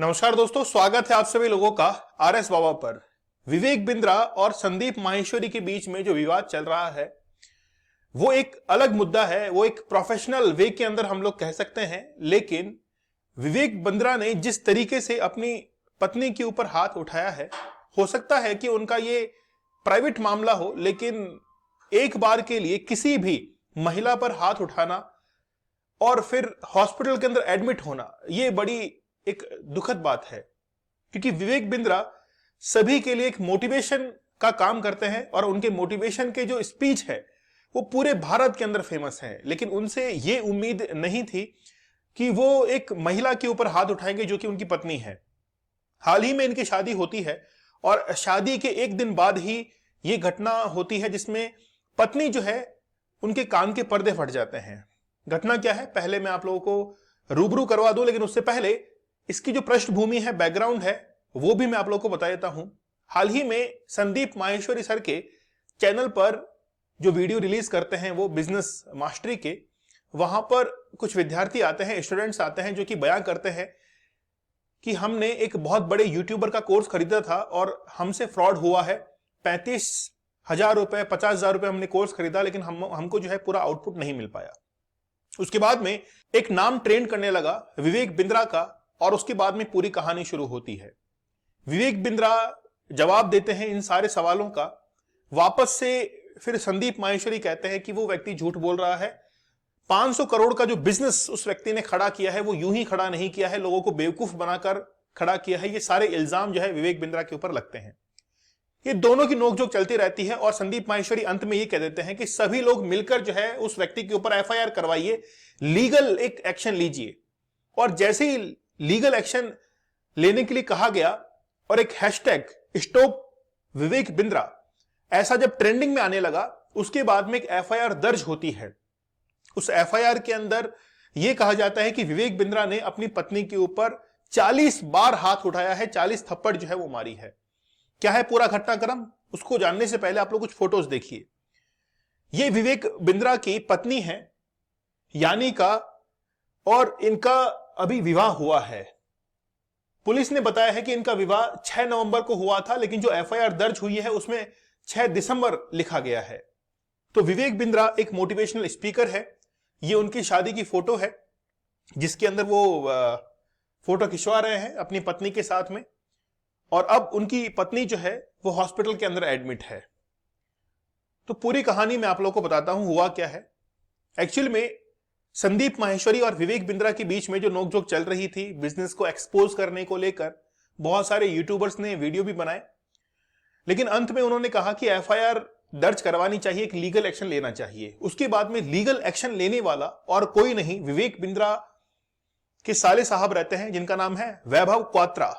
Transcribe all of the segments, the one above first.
नमस्कार दोस्तों, स्वागत है आप सभी लोगों का आरएस बाबा पर। विवेक बिंद्रा और संदीप माहेश्वरी के बीच में जो विवाद चल रहा है वो एक अलग मुद्दा है। वो एक प्रोफेशनल वे के अंदर हम लोग कह सकते हैं, लेकिन विवेक बिंद्रा ने जिस तरीके से अपनी पत्नी के ऊपर हाथ उठाया है, हो सकता है कि उनका ये प्राइवेट मामला हो, लेकिन एक बार के लिए किसी भी महिला पर हाथ उठाना और फिर हॉस्पिटल के अंदर एडमिट होना, ये बड़ी एक दुखद बात है। क्योंकि विवेक बिंद्रा सभी के लिए एक मोटिवेशन का काम करते हैं और उनके मोटिवेशन के जो स्पीच है वो पूरे भारत के अंदर फेमस है। लेकिन उनसे ये उम्मीद नहीं थी कि वो एक महिला के ऊपर हाथ उठाएंगे जो कि उनकी पत्नी है। हाल ही में इनकी शादी होती है और शादी के एक दिन बाद ही ये घटना होती है जिसमें पत्नी जो है उनके कान के पर्दे फट जाते हैं। घटना क्या है, पहले मैं आप लोगों को रूबरू करवा दूं, लेकिन उससे पहले इसकी जो पृष्ठभूमि है, बैकग्राउंड है, वो भी मैं आप लोगों को बता देता हूं। हाल ही में संदीप माहेश्वरी सर के चैनल पर जो वीडियो रिलीज करते हैं वो बिजनेस मास्टरी के, वहां पर कुछ विद्यार्थी आते हैं, स्टूडेंट्स आते हैं जो कि बयां करते हैं कि हमने एक बहुत बड़े यूट्यूबर का कोर्स खरीदा था और हमसे फ्रॉड हुआ है। 35,000 रुपए, 50,000 रुपए हमने कोर्स खरीदा, लेकिन हमको जो है पूरा आउटपुट नहीं मिल पाया। उसके बाद में एक नाम ट्रेंड करने लगा विवेक बिंद्रा का, और उसके बाद में पूरी कहानी शुरू होती है। विवेक बिंद्रा जवाब देते हैं इन सारे सवालों का। वापस से फिर संदीप माहेश्वरी कहते हैं कि वो व्यक्ति झूठ बोल रहा है। 500 करोड़ का जो बिजनेस उस व्यक्ति ने खड़ा किया है वो यूं ही खड़ा नहीं किया है, लोगों को बेवकूफ बनाकर खड़ा किया है। ये सारे इल्जाम जो है विवेक बिंद्रा के ऊपर लगते हैं। ये दोनों की नोकझोंक चलती रहती है और संदीप माहेश्वरी अंत में ये कह देते हैं कि सभी लोग मिलकर जो है उस व्यक्ति के ऊपर एफआईआर करवाइए, लीगल एक एक्शन लीजिए। और जैसे ही लीगल एक्शन लेने के लिए कहा गया और एक हैशटैग स्टॉप विवेक बिंद्रा ऐसा जब ट्रेंडिंग में आने लगा, उसके बाद में एक एफआईआर दर्ज होती है। उस एफआईआर के अंदर यह कहा जाता है कि विवेक बिंद्रा ने अपनी पत्नी के ऊपर 40 बार हाथ उठाया है, 40 थप्पड़ जो है वो मारी है। क्या है पूरा घटनाक्रम, उसको जानने से पहले आप लोग कुछ फोटोज देखिए। ये विवेक बिंद्रा की पत्नी है यानिका, और इनका अभी विवाह हुआ है। पुलिस ने बताया है कि इनका विवाह 6 नवंबर को हुआ था, लेकिन जो एफआईआर दर्ज हुई है उसमें 6 दिसंबर लिखा गया है। तो विवेक बिंद्रा एक मोटिवेशनल स्पीकर है। ये उनकी शादी की फोटो है जिसके अंदर वो फोटो खिंचवा रहे हैं अपनी पत्नी के साथ में, और अब उनकी पत्नी जो है वो हॉस्पिटल के अंदर एडमिट है। तो पूरी कहानी मैं आप लोगों को बताता हूं हुआ क्या है। एक्चुअल में संदीप माहेश्वरी और विवेक बिंद्रा के बीच में जो नोकझोंक चल रही थी बिजनेस को एक्सपोज करने को लेकर, बहुत सारे यूट्यूबर्स ने वीडियो भी बनाए, लेकिन अंत में उन्होंने कहा कि एफआईआर दर्ज करवानी चाहिए, एक लीगल एक्शन लेना चाहिए। उसके बाद में लीगल एक्शन लेने वाला और कोई नहीं, विवेक बिंद्रा के साले साहब रहते हैं जिनका नाम है वैभव क्वात्रा।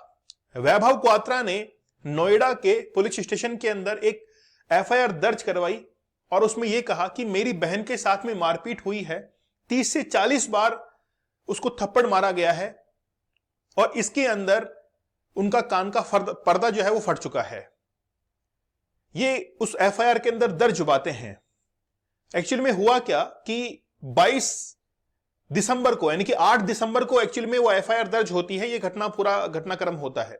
वैभव क्वात्रा ने नोएडा के पुलिस स्टेशन के अंदर एक एफआईआर दर्ज करवाई और उसमें यह कहा कि मेरी बहन के साथ में मारपीट हुई है, 30 से 40 बार उसको थप्पड़ मारा गया है और इसके अंदर उनका कान का पर्दा जो है वो फट चुका है। ये उस एफआईआर के अंदर दर्ज बातें हैं। एक्चुअल में हुआ क्या कि 22 दिसंबर को, यानी कि 8 दिसंबर को एक्चुअल में वो एफआईआर दर्ज होती है। ये पूरा घटनाक्रम होता है।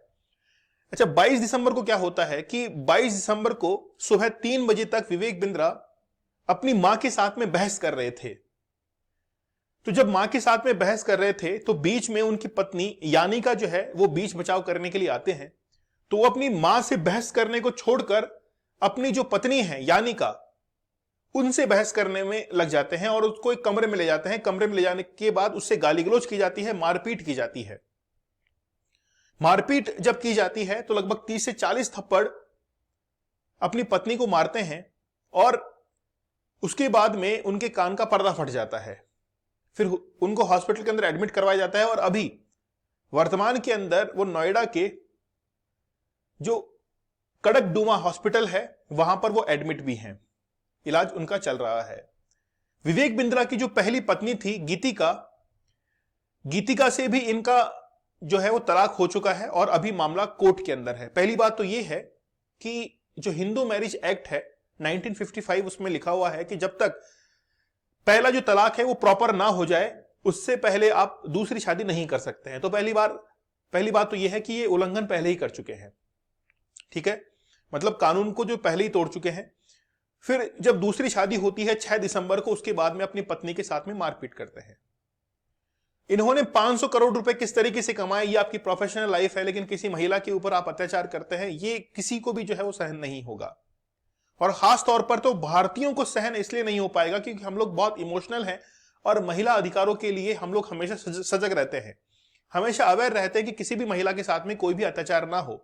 अच्छा, 22 दिसंबर को क्या होता है कि 22 दिसंबर को सुबह 3 बजे तक विवेक बिंद्रा अपनी मां के साथ में बहस कर रहे थे। तो जब मां के साथ में बहस कर रहे थे तो बीच में उनकी पत्नी यानिका जो है वो बीच बचाव करने के लिए आते हैं। तो वो अपनी मां से बहस करने को छोड़कर अपनी जो पत्नी है यानिका, उनसे बहस करने में लग जाते हैं और उसको एक कमरे में ले जाते हैं। कमरे में ले जाने के बाद उससे गाली गलौज की जाती है, मारपीट की जाती है। मारपीट जब की जाती है तो लगभग 30 से 40 थप्पड़ अपनी पत्नी को मारते हैं और उसके बाद में उनके कान का पर्दा फट जाता है। फिर उनको हॉस्पिटल के अंदर एडमिट करवाया जाता है और अभी वर्तमान के अंदर वो नोएडा के जो कड़कडूमा हॉस्पिटल है वहां पर वो एडमिट भी हैं, इलाज उनका चल रहा है। विवेक बिंद्रा की जो पहली पत्नी थी गीतिका से भी इनका जो है वो तलाक हो चुका है और अभी मामला कोर्ट के अंदर है। पहली बात तो ये है कि जो हिंदू मैरिज एक्ट है 1955, उसमें लिखा हुआ है कि जब तक पहला जो तलाक है वो प्रॉपर ना हो जाए उससे पहले आप दूसरी शादी नहीं कर सकते हैं। तो पहली बार पहली बात तो यह है कि ये उल्लंघन पहले ही कर चुके हैं, ठीक है, मतलब कानून को जो पहले ही तोड़ चुके हैं। फिर जब दूसरी शादी होती है 6 दिसंबर को, उसके बाद में अपनी पत्नी के साथ में मारपीट करते हैं। इन्होंने 500 करोड़ रुपए किस तरीके से कमाए, ये आपकी प्रोफेशनल लाइफ है, लेकिन किसी महिला के ऊपर आप अत्याचार करते हैं, ये किसी को भी जो है वो सहन नहीं होगा। और खास तौर पर तो भारतीयों को सहन इसलिए नहीं हो पाएगा क्योंकि हम लोग बहुत इमोशनल हैं और महिला अधिकारों के लिए हम लोग हमेशा सजग रहते हैं, हमेशा अवेयर रहते हैं कि किसी भी महिला के साथ में कोई भी अत्याचार ना हो।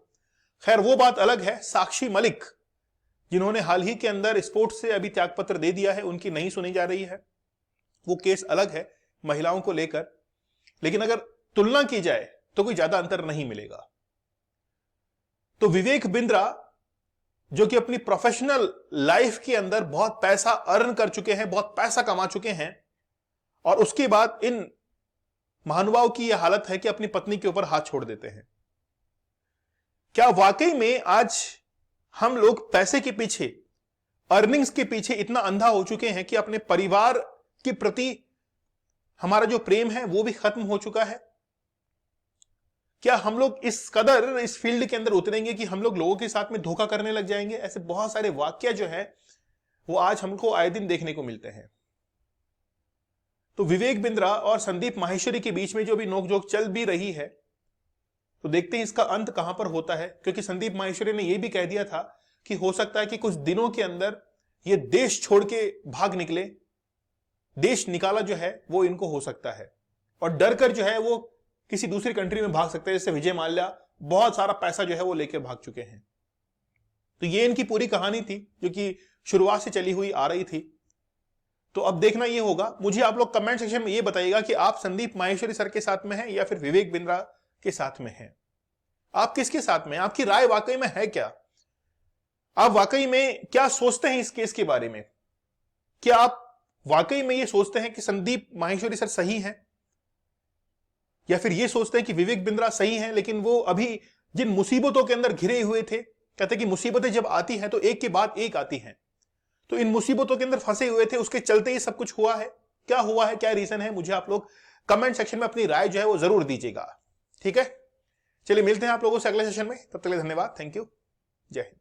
खैर वो बात अलग है। साक्षी मलिक, जिन्होंने हाल ही के अंदर स्पोर्ट्स से अभी त्यागपत्र दे दिया है, उनकी नहीं सुनी जा रही है, वो केस अलग है महिलाओं को लेकर, लेकिन अगर तुलना की जाए तो कोई ज्यादा अंतर नहीं मिलेगा। तो विवेक बिंद्रा जो कि अपनी प्रोफेशनल लाइफ के अंदर बहुत पैसा अर्न कर चुके हैं, बहुत पैसा कमा चुके हैं, और उसके बाद इन महानुभाव की यह हालत है कि अपनी पत्नी के ऊपर हाथ छोड़ देते हैं। क्या वाकई में आज हम लोग पैसे के पीछे, अर्निंग्स के पीछे इतना अंधा हो चुके हैं कि अपने परिवार के प्रति हमारा जो प्रेम है वो भी खत्म हो चुका है? क्या हम लोग इस कदर इस फील्ड के अंदर उतरेंगे कि हम लोग लोगों के साथ में धोखा करने लग जाएंगे? ऐसे बहुत सारे वाक्य जो है वो आज हमको आए दिन देखने को मिलते हैं। तो विवेक बिंद्रा और संदीप माहेश्वरी के बीच में जो भी नोकझोंक चल भी रही है, तो देखते हैं इसका अंत कहां पर होता है, क्योंकि संदीप माहेश्वरी ने यह भी कह दिया था कि हो सकता है कि कुछ दिनों के अंदर ये देश छोड़ के भाग निकले, देश निकाला जो है वो इनको हो सकता है, और डर कर जो है वो किसी दूसरी कंट्री में भाग सकते हैं। जैसे विजय माल्या बहुत सारा पैसा जो है वो लेकर भाग चुके हैं। तो ये इनकी पूरी कहानी थी जो कि शुरुआत से चली हुई आ रही थी। तो अब देखना ये होगा, मुझे आप लोग कमेंट सेक्शन में ये बताइएगा कि आप संदीप माहेश्वरी सर के साथ में हैं या फिर विवेक बिंद्रा के साथ में हैं। आप किसके साथ में? आपकी राय वाकई में है क्या? आप वाकई में क्या सोचते हैं इस केस के बारे में? क्या आप वाकई में ये सोचते हैं कि संदीप माहेश्वरी सर सही हैं, या फिर ये सोचते हैं कि विवेक बिंद्रा सही हैं, लेकिन वो अभी जिन मुसीबतों के अंदर घिरे हुए थे, कहते कि मुसीबतें जब आती हैं तो एक के बाद एक आती हैं, तो इन मुसीबतों के अंदर फंसे हुए थे, उसके चलते ये सब कुछ हुआ है? क्या हुआ है, क्या रीजन है? मुझे आप लोग कमेंट सेक्शन में अपनी राय जो है वो जरूर दीजिएगा, ठीक है? चलिए मिलते हैं आप लोगों से अगले सेशन में, तब तक के लिए धन्यवाद, थैंक यू, जय हिंद।